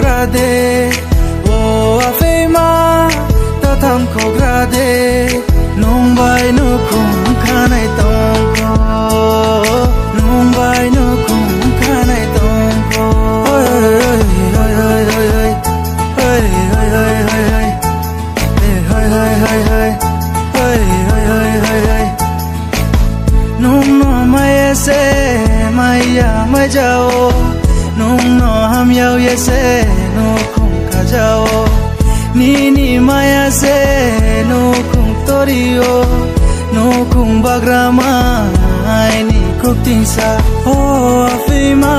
grade o afema ta tham ko grade nong bai no khum khanai tong ko nong bai no khum khanai tong ko oi oi oi oi oi oi oi oi oi oi oi oi oi oi oi oi nong no mai se mai ya mai jao nong no ham yau ye se no khum kha jao ni ni maya se no khum torio no khum bagrama ai ni khuk tin sa o afima